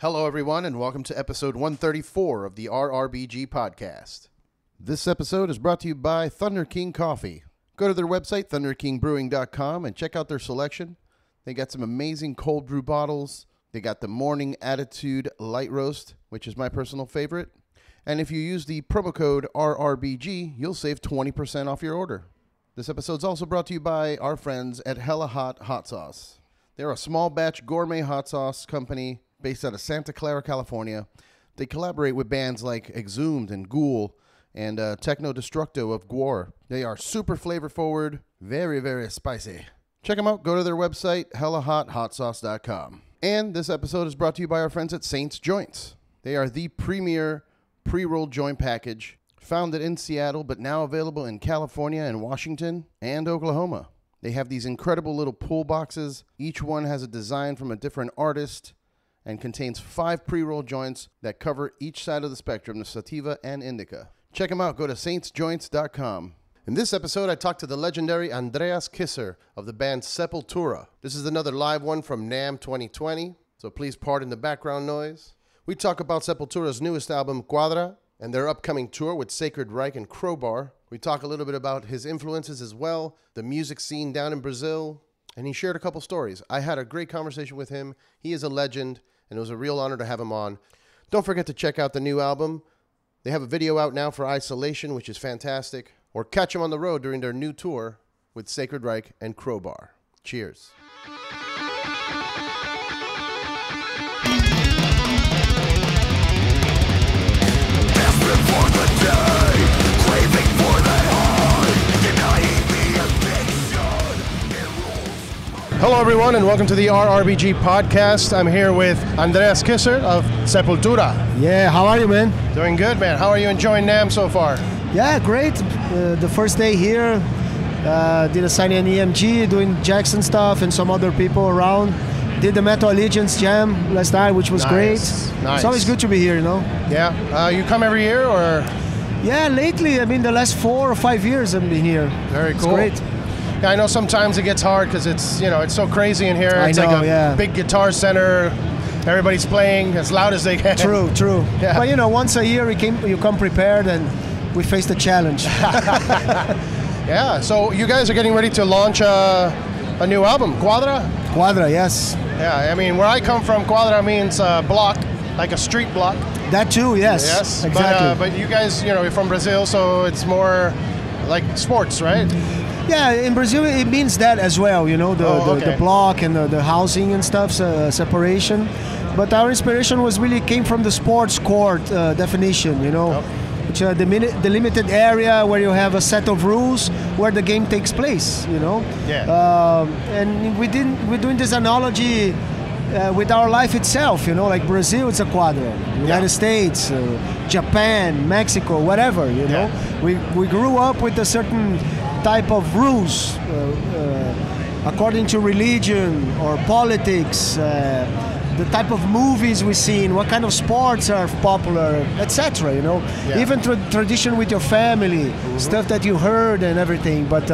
Hello, everyone, and welcome to episode 134 of the RRBG podcast. This episode is brought to you by Thunderking Coffee. Go to their website, thunderkingbrewing.com, and check out their selection. They got some amazing cold brew bottles. They got the Morning Attitude Light Roast, which is my personal favorite. And if you use the promo code RRBG, you'll save 20% off your order. This episode's also brought to you by our friends at Hella Hot Hot Sauce. They're a small batch gourmet hot sauce company based out of Santa Clara, California. They collaborate with bands like Exhumed and Ghoul and Techno Destructo of Gwar. They are super flavor forward, very, very spicy. Check them out. Go to their website, hellahothotsauce.com. And this episode is brought to you by our friends at Saints Joints. They are the premier pre-rolled joint package, founded in Seattle, but now available in California and Washington and Oklahoma. They have these incredible little pull boxes. Each one has a design from a different artist and contains 5 pre-rolled joints that cover each side of the spectrum, the sativa and indica. Check them out. Go to saintsjoints.com. In this episode, I talked to the legendary Andreas Kisser of the band Sepultura. This is another live one from NAMM 2020, so please pardon the background noise. We talk about Sepultura's newest album, Quadra, and their upcoming tour with Sacred Reich and Crowbar. We talk a little bit about his influences as well, the music scene down in Brazil, and he shared a couple stories. I had a great conversation with him. He is a legend, and it was a real honor to have him on. Don't forget to check out the new album. They have a video out now for Isolation, which is fantastic. Or catch them on the road during their new tour with Sacred Reich and Crowbar. Cheers. Desperate for the day, craving for that high, denying the addiction. Hello, everyone, and welcome to the RRBG podcast. I'm here with Andreas Kisser of Sepultura. Yeah, how are you, man? Doing good, man. How are you enjoying NAMM so far? Yeah, great. The first day here, did a signing an EMG, doing Jackson stuff and some other people around. Did the Metal Allegiance Jam last night, which was great. Nice. It's always good to be here, you know? Yeah. You come every year, or? Yeah, lately, the last 4 or 5 years I've been here. Very cool. It's great. Yeah, I know sometimes it gets hard because it's so crazy in here. It's I know, like a big guitar center. Everybody's playing as loud as they can. True. Yeah. But once a year you come prepared and we face the challenge. Yeah, so you guys are getting ready to launch a new album, Quadra? Quadra, yes. Yeah, where I come from, Quadra means block, like a street block. That too, yes. Yes, exactly. But you guys, you're from Brazil, so it's more like sports, right? Yeah, in Brazil it means that as well, the block and the housing and stuff, separation. But our inspiration came from the sports court definition, which are the limited area where you have a set of rules where the game takes place, Yeah. And we're doing this analogy with our life itself, like Brazil, it's a quadra. United States, Japan, Mexico, whatever, Yeah. We grew up with a certain type of rules according to religion or politics, the type of movies we've seen, what kind of sports are popular, etc. Yeah. Even tradition with your family, stuff that you heard and everything. But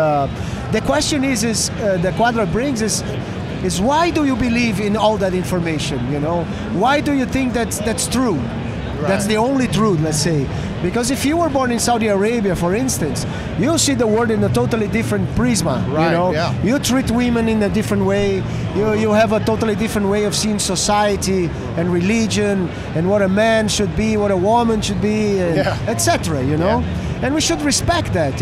the question is the Quadra brings is why do you believe in all that information? Why do you think that's true? Right. That's the only truth, let's say. Because if you were born in Saudi Arabia, for instance, you'll see the world in a totally different prisma. Right, yeah. You treat women in a different way. You have a totally different way of seeing society and religion and what a man should be, what a woman should be, etc. Yeah. And we should respect that.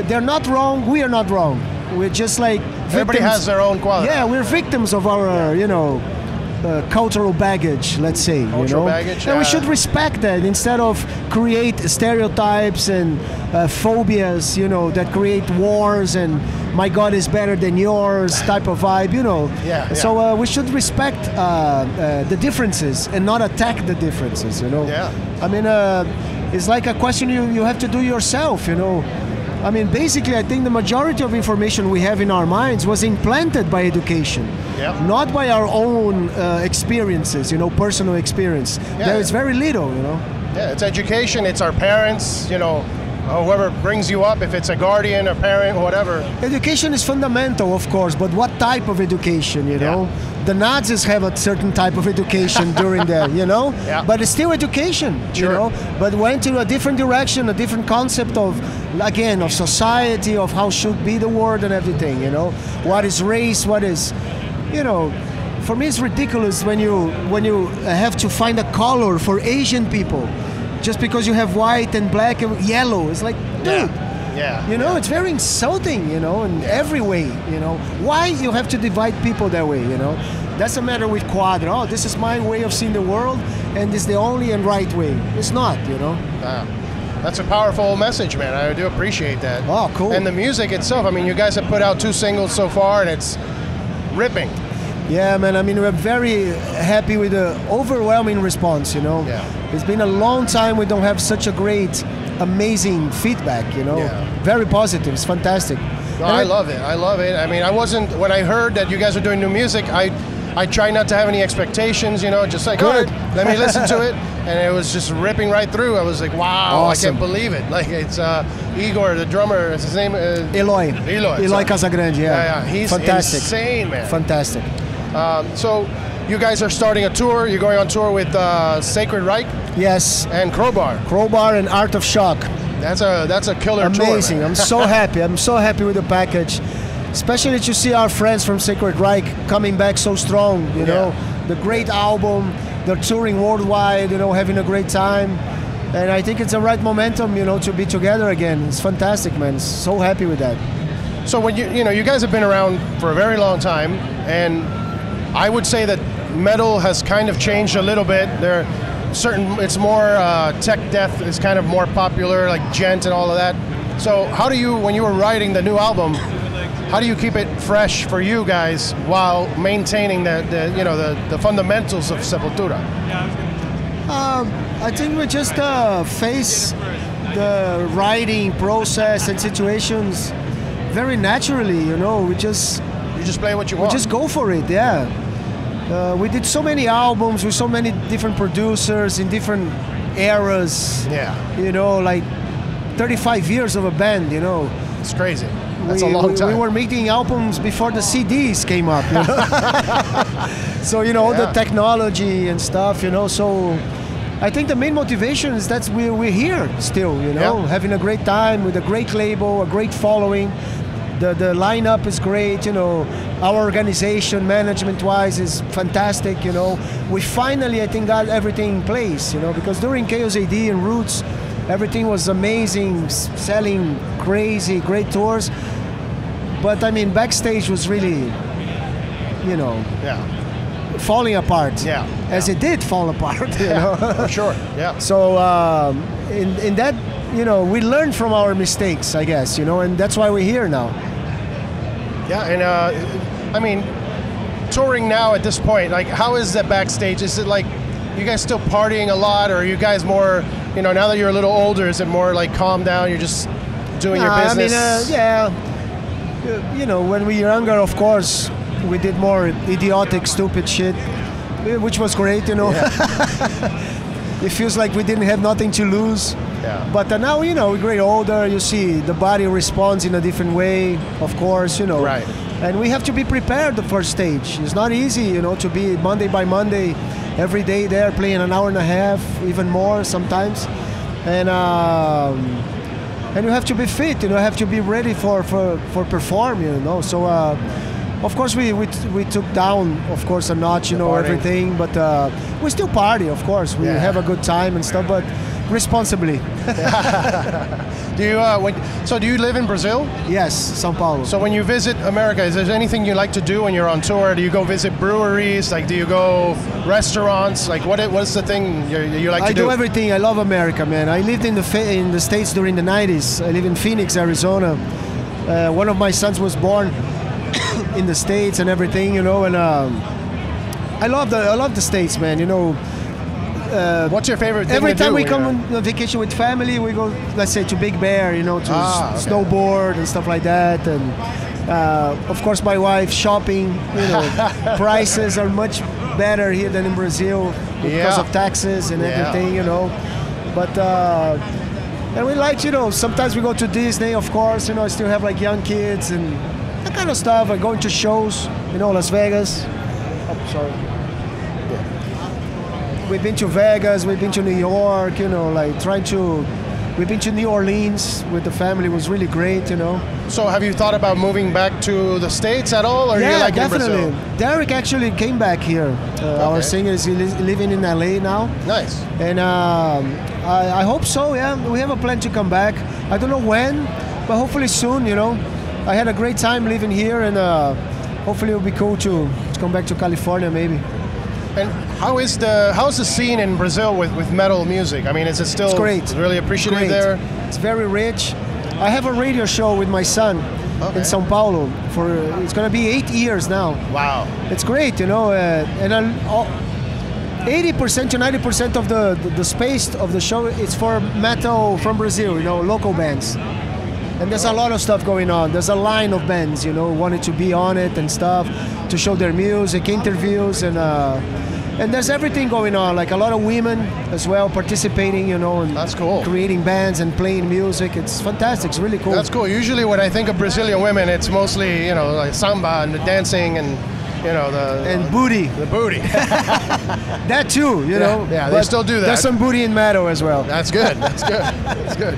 They're not wrong. We are not wrong. We're just like victims. Everybody has their own quality. Yeah, we're victims of our, cultural baggage, let's say. Cultural baggage, and we should respect that instead of create stereotypes and phobias, that create wars and my God is better than yours type of vibe, Yeah. So we should respect the differences and not attack the differences, Yeah. It's like a question you have to do yourself, basically, I think the majority of information we have in our minds was implanted by education, not by our own experiences, personal experience. Yeah. There is very little, Yeah, it's education, it's our parents, whoever brings you up, if it's a guardian, a parent, whatever. Education is fundamental, of course, but what type of education, the Nazis have a certain type of education during that, you know? Yeah. But it's still education, Sure. you know? But went in a different direction, a different concept of, again, of society, of how should be the world and everything, you know? What is race, what is, you know, for me it's ridiculous when you have to find a color for Asian people just because you have white and black and yellow. It's like, dude, Yeah. you know, it's very insulting, you know, in every way, you know. Why you have to divide people that way, you know? That's the matter with Quadra. Oh, this is my way of seeing the world, and this is the only and right way. It's not, you know. That's a powerful message, man. I do appreciate that. Oh, cool. And the music itself, I mean, you guys have put out 2 singles so far, and it's ripping. Yeah, man, I mean, we're very happy with the overwhelming response, you know. Yeah. It's been a long time we don't have such a great, amazing feedback, you know. Yeah. Very positive. It's fantastic. No, And I love it. I love it. I mean, when I heard that you guys are doing new music, I try not to have any expectations, you know, just like, all Good. right, let me listen to it. And it was just ripping right through. I was like, wow, Awesome. I can't believe it. Like, it's Igor, the drummer, is his name? Eloy sorry. Casagrande, yeah. Yeah, he's fantastic. insane, man. Fantastic. So you guys are starting a tour. You're going on tour with Sacred Reich Yes. and Crowbar. Crowbar and Art of Shock. That's a killer tour. Amazing. Man. I'm so happy. I'm so happy with the package. Especially to see our friends from Sacred Reich coming back so strong, you know. The great album, they're touring worldwide, you know, having a great time. And I think it's the right momentum, you know, to be together again. It's fantastic, man. So happy with that. So when you guys have been around for a very long time, and I would say that metal has kind of changed a little bit. It's more tech death is kind of more popular, like gent and all of that. So how do you, when you were writing the new album, how do you keep it fresh for you guys while maintaining the fundamentals of Sepultura? I think we just face the writing process and situations very naturally, you know. You just play what you want. Just go for it, yeah. We did so many albums with so many different producers in different eras. Yeah. You know, like 35 years of a band, you know. It's crazy. That's a long time. We were making albums before the CDs came up, you know? So, you know, all the technology and stuff, you know, so I think the main motivation is that we're here still, you know, having a great time with a great label, a great following. The lineup is great, you know. Our organization, management-wise, is fantastic, you know. We finally, I think, got everything in place, you know, because during Chaos AD and Roots, everything was amazing, selling crazy, great tours. But, I mean, backstage was really, you know, falling apart. Yeah. As it did fall apart, you know. For sure, yeah. So, in that, you know, we learned from our mistakes, I guess, you know, and that's why we're here now. Yeah, and I mean, touring now at this point, like, how is that backstage? Is it like, you guys still partying a lot, or are you guys more, you know, now that you're a little older, is it more like calm down, you're just doing your business? I mean, you know, when we were younger, of course, we did more idiotic, stupid shit, which was great, you know. Yeah. It feels like we didn't have nothing to lose. Yeah. But now, you know, we get older, you see the body responds in a different way, of course, you know. Right. And we have to be prepared for stage. It's not easy, you know, to be Monday by Monday, every day there, playing an hour and a half, even more sometimes. And you have to be fit, you know, have to be ready for perform, you know. So, of course, we took down, of course, a notch, you know, everything. But we still party, of course. We have a good time and stuff, but responsibly. Do you live in Brazil? Yes, São Paulo. So when you visit America, is there anything you like to do when you're on tour? Do you go visit breweries? Like, do you go restaurants? Like, what's the thing you like to do? I do everything. I love America, man. I lived in the States during the 90s. I live in Phoenix, Arizona. One of my sons was born in the States and everything, you know. And I love the States, man. You know. What's your favorite thing every to do? time we come on vacation with family, we go, let's say, to Big Bear, you know, to snowboard and stuff like that. And of course, my wife shopping. You know, prices are much better here than in Brazil because of taxes and everything, you know. But and we like, you know, sometimes we go to Disney, of course. You know, I still have like young kids and that kind of stuff. I go to shows, you know, Las Vegas. Oh, sorry. We've been to Vegas, we've been to New York, you know, like we've been to New Orleans with the family. It was really great, you know. So have you thought about moving back to the States at all, or yeah, you like definitely. in Brazil? Derek actually came back here. Our singer is living in LA now. Nice. And I hope so, yeah. We have a plan to come back. I don't know when, but hopefully soon, you know. I had a great time living here, and hopefully it'll be cool to come back to California maybe. And how's the scene in Brazil with metal music? I mean, is it still great. Really appreciated there? It's very rich. I have a radio show with my son in São Paulo it's going to be 8 years now. Wow. It's great, you know, and 80% to 90% of the space of the show is for metal from Brazil, you know, local bands. And there's a lot of stuff going on. There's a line of bands, you know, wanted to be on it and stuff, to show their music, interviews, and there's everything going on. Like a lot of women as well participating, you know, and that's cool. Creating bands and playing music. It's fantastic. It's really cool. That's cool. Usually when I think of Brazilian women, it's mostly, you know, like samba and the dancing and, you know, the booty. The booty. That too, you know. Yeah, they still do that. There's some booty in metal as well. That's good. That's good. That's good.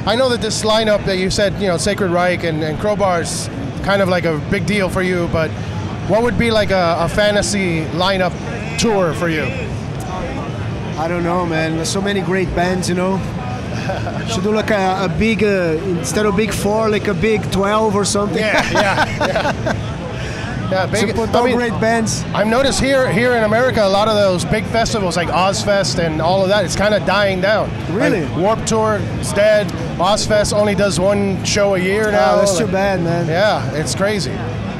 I know that this lineup that you said, you know, Sacred Reich and Crowbar is kind of like a big deal for you, but what would be like a fantasy lineup tour for you? I don't know, man. There's so many great bands, you know. Should do like a big, instead of big 4, like a big 12 or something. Yeah, big. Great bands. I've noticed here in America, a lot of those big festivals like Ozfest and all of that, it's kind of dying down. Really? Like Warped Tour is dead. Ozfest only does one show a year now. Oh, that's too bad, man. Yeah, it's crazy.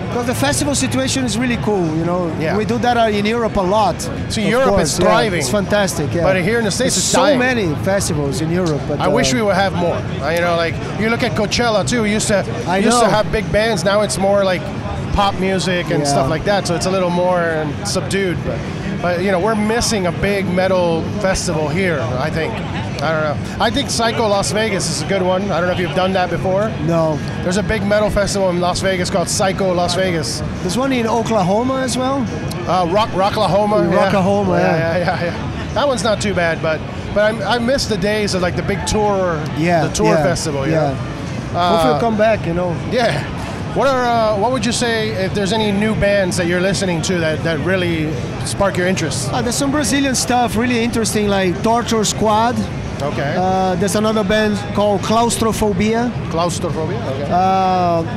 Because the festival situation is really cool, you know. Yeah. We do that in Europe a lot. See, Europe is thriving. It's fantastic, yeah. But here in the States, There's it's so dying. many festivals in Europe. But I wish we would have more. You know, like you look at Coachella too. We used to have big bands. Now it's more like pop music and stuff like that. So it's a little more subdued. But you know, we're missing a big metal festival here, I think. I don't know. I think Psycho Las Vegas is a good one. I don't know if you've done that before. No. There's a big metal festival in Las Vegas called Psycho Las Vegas. There's one in Oklahoma as well. Rocklahoma. Rocklahoma, yeah. That one's not too bad, but I miss the days of like the big tour, the tour festival. Yeah. Hopefully, come back. You know. Yeah. What would you say if there's any new bands that you're listening to that really spark your interest? There's some Brazilian stuff really interesting, like Torture Squad. Okay. There's another band called Claustrophobia. Okay.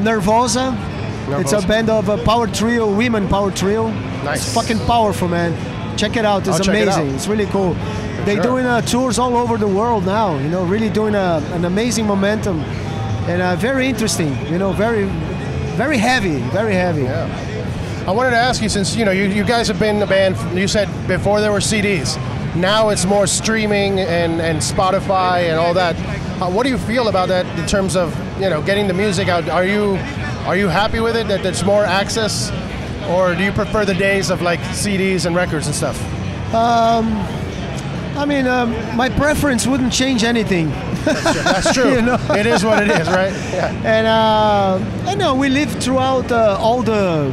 Nervosa. It's a band of a power trio, women power trio. Nice. It's fucking powerful, man. Check it out. It's amazing. It's really cool. They're doing tours all over the world now. You know, really doing an amazing momentum, and very interesting. You know, very, very heavy. Very heavy. Yeah. I wanted to ask you, since you know you guys have been a band. You said before there were CDs. Now it's more streaming and Spotify and all that. What do you feel about that in terms of, you know, getting the music out? Are you happy with it, that there's more access, or do you prefer the days of like CDs and records and stuff? I mean, my preference wouldn't change anything. That's true. You know? It is what it is, right? Yeah. And I know we lived throughout all the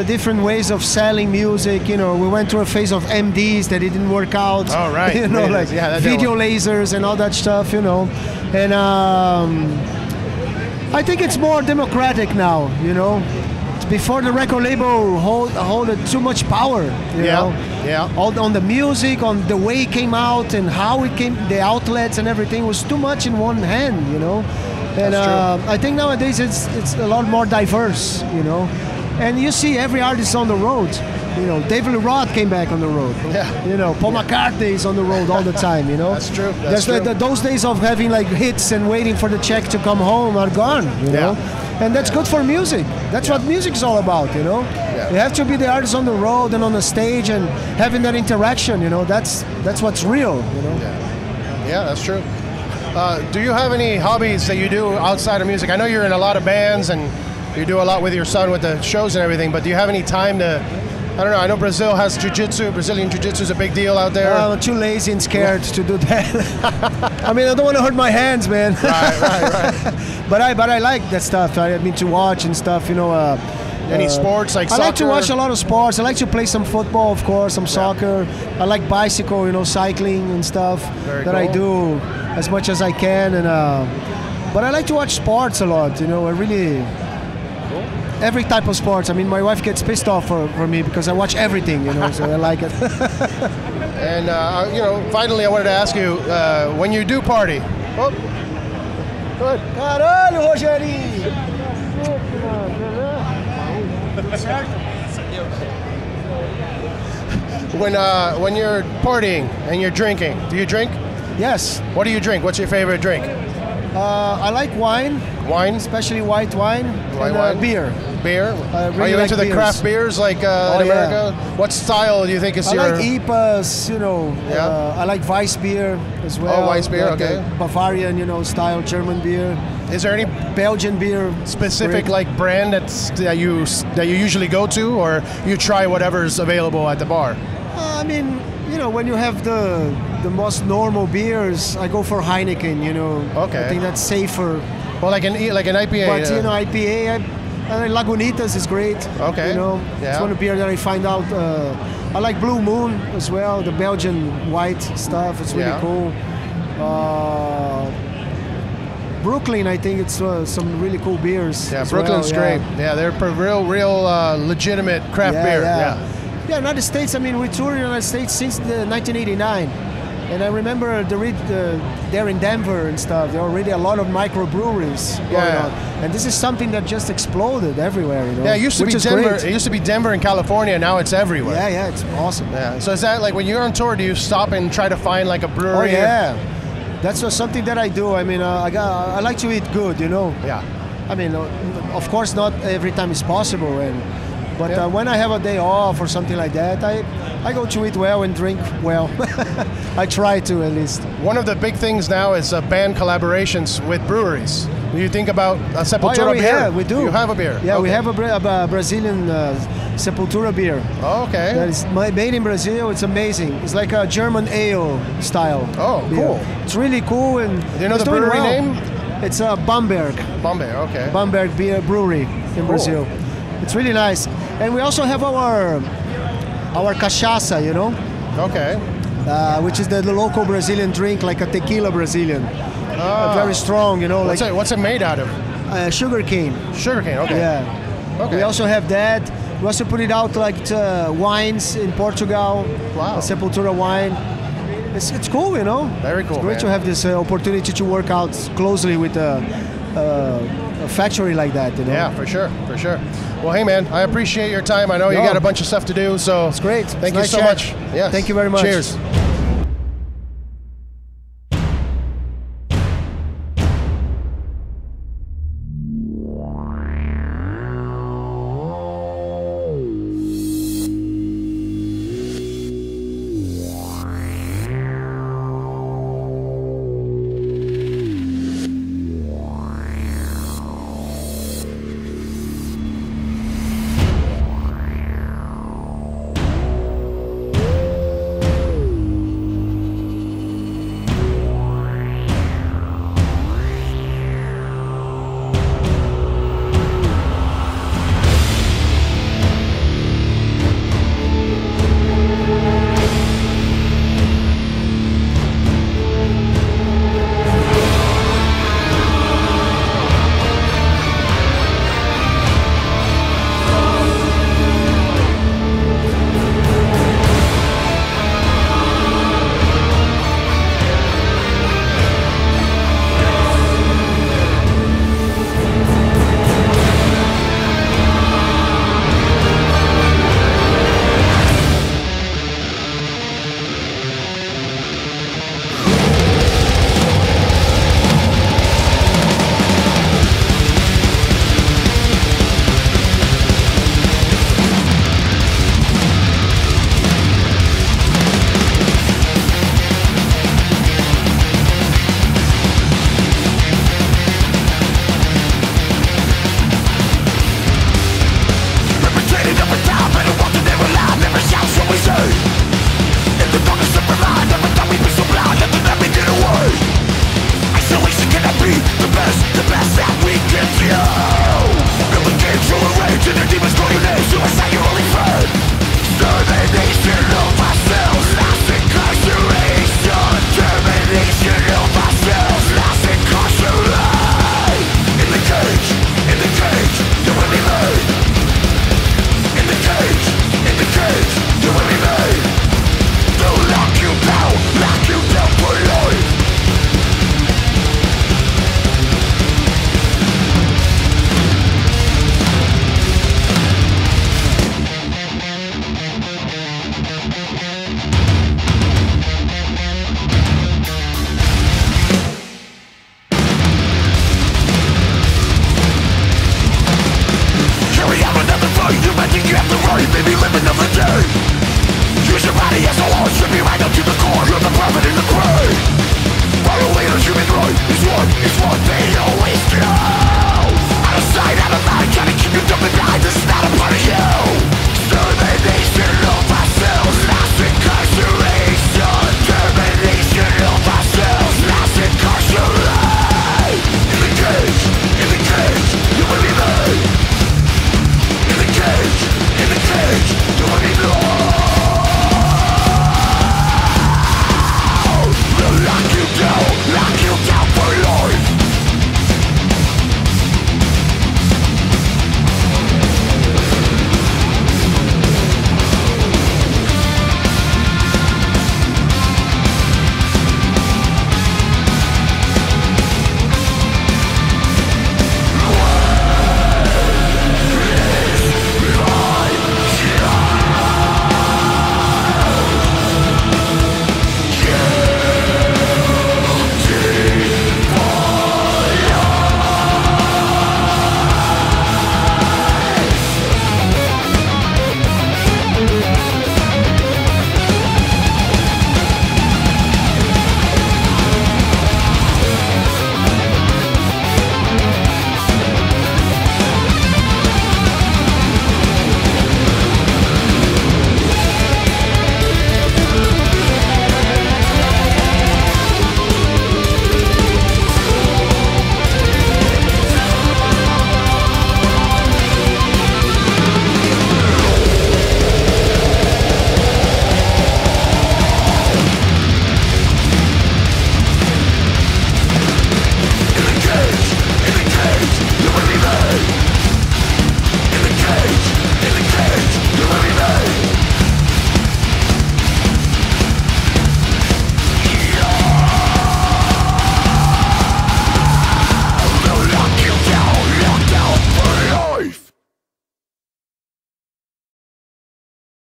different ways of selling music. You know, we went through a phase of MDs that it didn't work out. Oh, right. You know, like video lasers and all that stuff, you know. And I think it's more democratic now, you know. Before the record label hold too much power, you know. Yeah. All on the music, on the way it came out and how it came, the outlets and everything was too much in one hand, you know. And I think nowadays it's a lot more diverse, you know. And you see every artist on the road. You know, David Lee Roth came back on the road. Yeah. You know, Paul McCartney is on the road all the time, you know. That's true. Those days of having like hits and waiting for the check to come home are gone, you know. And that's good for music. That's what music is all about, you know. Yeah. You have to be the artist on the road and on the stage and having that interaction, you know. That's what's real, you know. Yeah, that's true. Do you have any hobbies that you do outside of music? I know you're in a lot of bands and you do a lot with your son with the shows and everything, but do you have any time to, I don't know, I know Brazil has jiu-jitsu. Brazilian jiu-jitsu is a big deal out there. I'm too lazy and scared to do that. I mean, I don't want to hurt my hands, man. Right. But I like that stuff. I mean, to watch and stuff, you know. Any sports like soccer? I like to watch a lot of sports. I like to play some football, of course, some soccer. I like bicycle, cycling and stuff. Very that cool. I do as much as I can. And but I like to watch sports a lot. I really. Every type of sports. I mean, my wife gets pissed off for me because I watch everything, so I like it. And, finally I wanted to ask you, when you do party, good. Caralho, Rogerinho! When you're partying and you're drinking, do you drink? Yes. What do you drink? What's your favorite drink? I like wine. Wine? Especially white wine. White and wine? Beer. Beer? Really Are you like into the beers. craft beers like in America? What style do you think is I your... like IPAs, I like Weiss beer as well. Oh, Weiss beer, like okay. Bavarian, style German beer. Is there any Belgian beer? specific great. like brand that you usually go to, or you try whatever's available at the bar? I mean, when you have the most normal beers, I go for Heineken, Okay. I think that's safer. Well, like an IPA. But, IPA, Lagunitas is great. Okay. It's one of the beer that I find out. I like Blue Moon as well, the Belgian white stuff. It's really cool. Brooklyn, I think it's some really cool beers. Yeah, as Brooklyn's well, great. Yeah, they're real legitimate craft beer. Yeah, United States, we toured in the United States since 1989. And I remember there in Denver and stuff, there were already a lot of microbreweries going on. And this is something that just exploded everywhere, Yeah, it used to be Denver. Great. It used to be Denver and California. Now it's everywhere. Yeah, it's awesome. Yeah. So is that like when you're on tour, do you stop and try to find like a brewery? Oh yeah, that's something that I do. I mean, I like to eat good, Yeah. I mean, of course, not every time is possible, but when I have a day off or something like that, I go to eat well and drink well. I try to, at least. One of the big things now is band collaborations with breweries. Do you think about a Sepultura beer? Yeah, we do. You have a beer? Yeah, okay. we have a Brazilian Sepultura beer. Oh, okay. That is made in Brazil. It's amazing. It's like a German ale style. Oh, beer. cool. It's really cool. And Do you know it's the doing brewery well. name? It's Bamberg. Bamberg, okay. Bamberg Beer Brewery in Brazil. It's really nice. And we also have our cachaça, Okay. which is the local Brazilian drink, like a tequila Brazilian. Very strong, What's it made out of? sugar cane. Sugarcane, okay. Yeah. Okay. We also have that. We also put it out like wines in Portugal. Wow. A Sepultura wine. It's cool, Very cool, It's great man. to have this opportunity to work out closely with a factory like that, Yeah, for sure. Well, hey, man, I appreciate your time. I know you got a bunch of stuff to do, so It's great. Thank you Nice so chat. much. Yes. Thank you very much. Cheers.